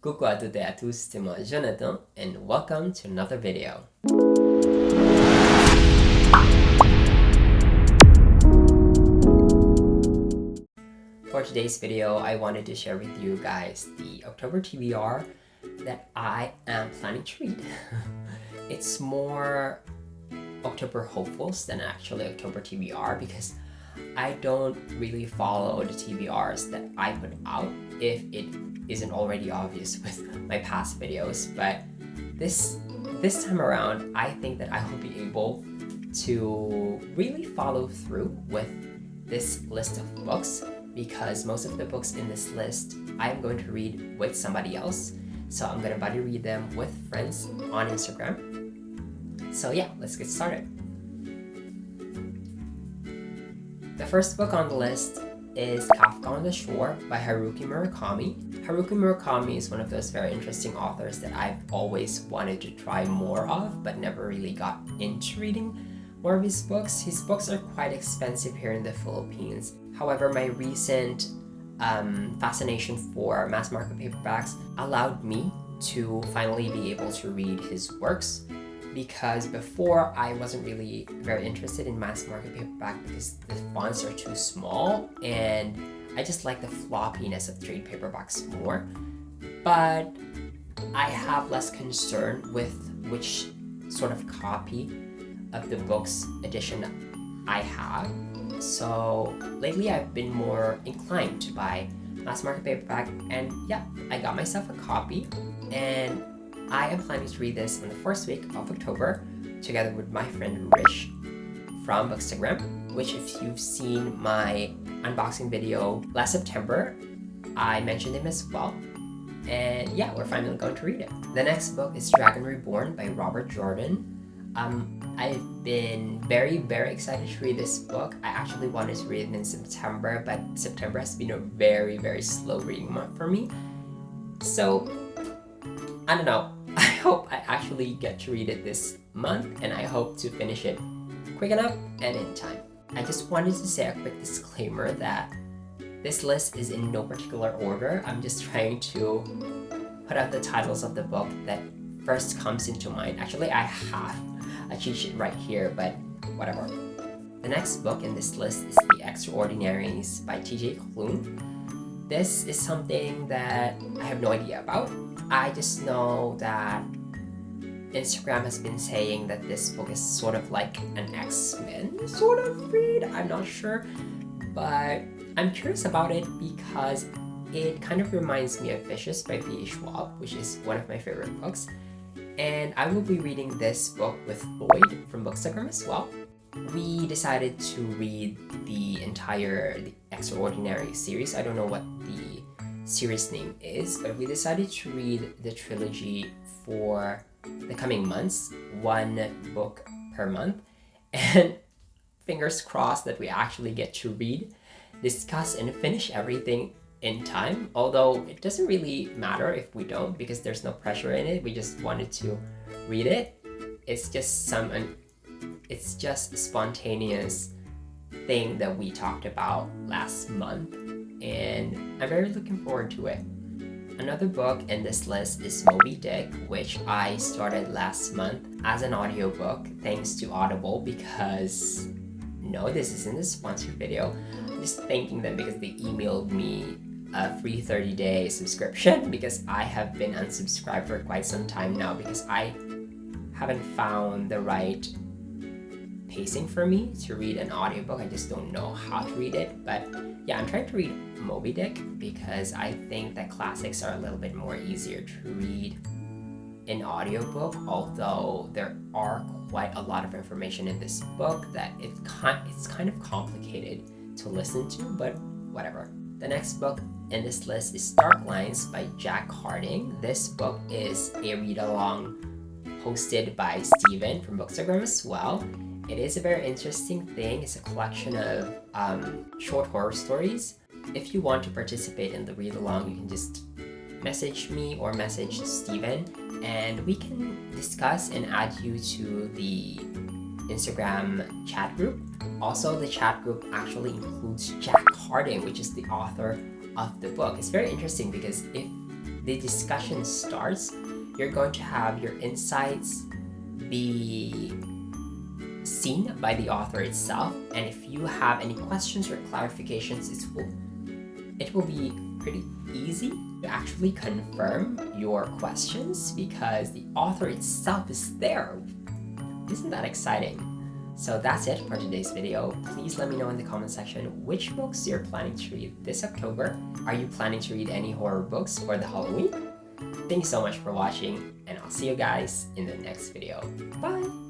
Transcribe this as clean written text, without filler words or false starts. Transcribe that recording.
𝔸𝕄𝕀𝕊𝕁 and welcome to another video. For today's video, I wanted to share with you guys the October TBR that I am planning to read. It's more October hopefuls than actually October TBR because I don't really follow the TBRs that I put out if it isn't already obvious with my past videos. But this time around, I think that I will be able to really follow through with this list of books because most of the books in this list I'm going to read with somebody else. So I'm going to buddy read them with friends on Instagram. So yeah, let's get started. The first book on the list is Kafka on the Shore by Haruki Murakami. Haruki Murakami is one of those very interesting authors that I've always wanted to try more of, but never really got into reading more of his books. His books are quite expensive here in the Philippines. However, my recent fascination for mass market paperbacks allowed me to finally be able to read his works, because before I wasn't really very interested in mass market paperback because the fonts are too small and I just like the floppiness of trade paperbacks more. But I have less concern with which sort of copy of the book's edition I have. So lately I've been more inclined to buy mass market paperback, and yeah, I got myself a copy and I am planning to read this in the first week of October together with my friend Rish from Bookstagram, which if you've seen my unboxing video last September, I mentioned him as well. And yeah, we're finally going to read it. The next book is Dragon Reborn by Robert Jordan. I've been very excited to read this book. I actually wanted to read it in September, but September has been a very slow reading month for me. So I don't know. I hope I actually get to read it this month, and I hope to finish it quick enough and in time. I just wanted to say a quick disclaimer that this list is in no particular order. I'm just trying to put out the titles of the book that first comes into mind. Actually, I have a cheat sheet right here, but whatever. The next book in this list is The Extraordinaries by 𝔸𝕄𝕀𝕊. This is something that I have no idea about. I just know that Instagram has been saying that this book is sort of like an X-Men sort of read. I'm not sure, but I'm curious about it because it kind of reminds me of Vicious by B.A. Schwab, which is one of my favorite books. And I will be reading this book with Lloyd from Bookstagram as well. We decided to read the entire Extraordinary series. I don't know what the series name is, but we decided to read the trilogy for the coming months, one book per month, and fingers crossed that we actually get to read, discuss, and finish everything in time, although it doesn't really matter if we don't because there's no pressure in it. We just wanted to read it. It's just a spontaneous thing that we talked about last month, and I'm very looking forward to it. Another book in this list is Moby Dick, which I started last month as an audiobook thanks to Audible because, no, this isn't a sponsored video. I'm just thanking them because they emailed me a free 30-day subscription because I have been unsubscribed for quite some time now because I haven't found the right pacing for me to read an audiobook. I just don't know how to read it. But yeah, I'm trying to read Moby Dick because I think that classics are a little bit more easier to read in audiobook, although there are quite a lot of information in this book that it's kind of complicated to listen to, but whatever. The next book in this list is Dark Lines by Jack Harding. This book is a read-along hosted by Steven from Bookstagram as well. It is a very interesting thing. It's a collection of short horror stories. If you want to participate in the read-along, you can just message me or message Steven, and we can discuss and add you to the Instagram chat group. Also, the chat group actually includes Jack Harding, which is the author of the book. It's very interesting because if the discussion starts, you're going to have your insights be seen by the author itself, and if you have any questions or clarifications, it will be pretty easy to actually confirm your questions because the author itself is there. Isn't that exciting? So that's it for today's video. Please let me know in the comment section which books you're planning to read this October. Are you planning to read any horror books for the Halloween? Thank you so much for watching, and I'll see you guys in the next video. Bye!